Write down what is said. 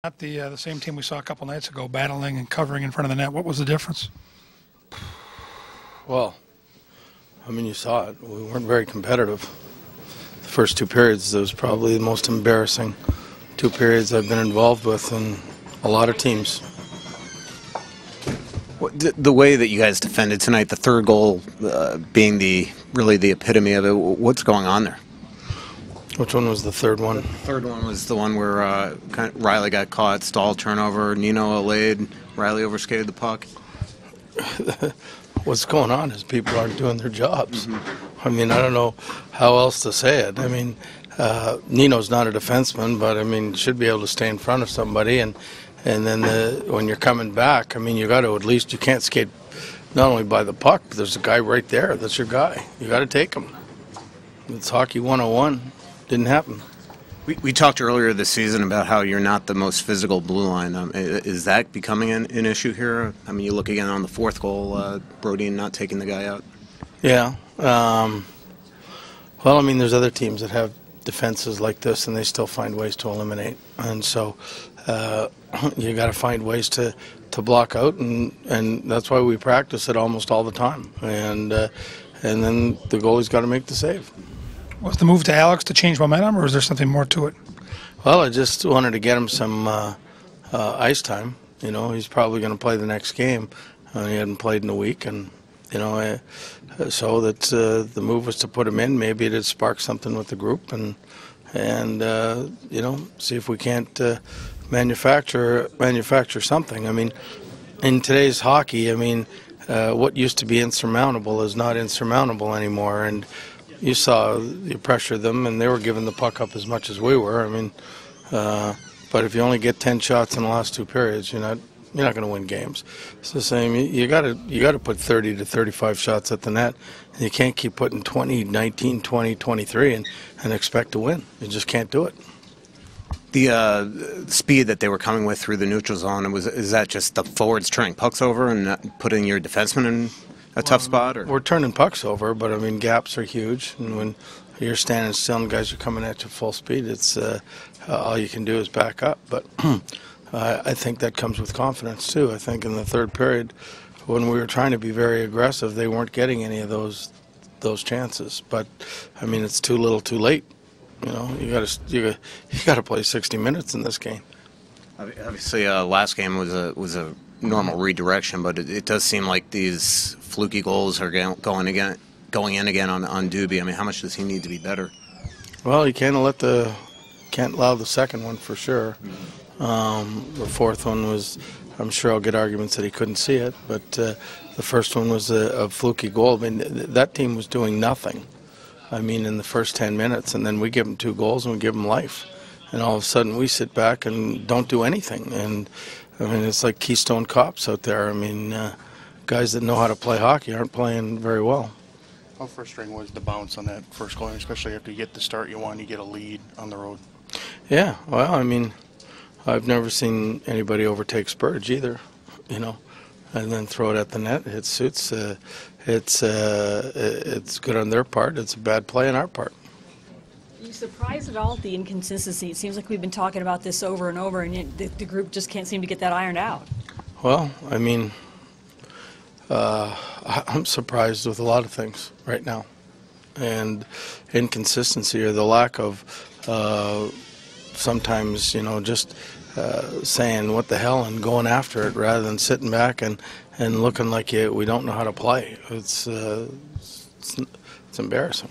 Not the same team we saw a couple nights ago, battling and covering in front of the net. What was the difference? Well, I mean, you saw it. We weren't very competitive. The first two periods, it was probably the most embarrassing 2 periods I've been involved with in a lot of teams. The way that you guys defended tonight, the third goal being really the epitome of it, what's going on there? Which one was the third one? The third one was the one where Riley got caught, stall turnover, Nino allayed, Riley overskated the puck. What's going on is people aren't doing their jobs. I mean, I don't know how else to say it. I mean, Nino's not a defenseman, but I mean, should be able to stay in front of somebody. And then when you're coming back, I mean, you got to at least, you can't skate not only by the puck, but there's a guy right there. That's your guy. You got to take him. It's hockey 101. Didn't happen. We talked earlier this season about how you're not the most physical blue line. Is that becoming an issue here? I mean, you look again on the fourth goal, Brodin not taking the guy out. Yeah. Well, I mean, there's other teams that have defenses like this, and they still find ways to eliminate. And so you got to find ways to block out, and that's why we practice it almost all the time. And then the goalie's got to make the save. Was the move to Alex to change momentum, or is there something more to it? Well, I just wanted to get him some ice time. You know, he's probably going to play the next game. He hadn't played in a week, and you know, so that the move was to put him in. Maybe it'd spark something with the group, and you know, see if we can't manufacture something. I mean, in today's hockey, I mean, what used to be insurmountable is not insurmountable anymore, and you saw you pressured them, and they were giving the puck up as much as we were. I mean, but if you only get 10 shots in the last 2 periods, you're not going to win games. It's the same. You got to put 30 to 35 shots at the net, and you can't keep putting 20, 19, 20, 23 and expect to win. You just can't do it. The speed that they were coming with through the neutral zone, is that just the forwards turning pucks over and putting your defenseman in a tough spot? Or? We're turning pucks over, but I mean, gaps are huge, and when you're standing still and guys are coming at you full speed, it's all you can do is back up. But I think that comes with confidence too. I think in the third period, when we were trying to be very aggressive, they weren't getting any of those chances. But I mean, it's too little, too late. You know, you got to play 60 minutes in this game. Obviously, last game was a normal redirection, but it does seem like these fluky goals are going in again on Doobie. I mean, how much does he need to be better? Well, you can't allow the second one for sure. The fourth one was, I'm sure I'll get arguments that he couldn't see it, but the first one was a fluky goal. I mean, that team was doing nothing. I mean, in the first 10 minutes, and then we give them 2 goals and we give them life. And all of a sudden we sit back and don't do anything. And I mean, it's like Keystone Cops out there. I mean, guys that know how to play hockey aren't playing very well. How frustrating was the bounce on that first goal, especially after you get the start you want, you get a lead on the road? Yeah, well, I mean, I've never seen anybody overtake Spurge either, you know, and then throw it at the net. It suits. It's good on their part. It's a bad play on our part. Are you surprised at all at the inconsistency? It seems like we've been talking about this over and over, and yet the group just can't seem to get that ironed out. Well, I mean, I'm surprised with a lot of things right now. And inconsistency, or the lack of sometimes, you know, just saying what the hell and going after it rather than sitting back and looking like we don't know how to play. It's embarrassing.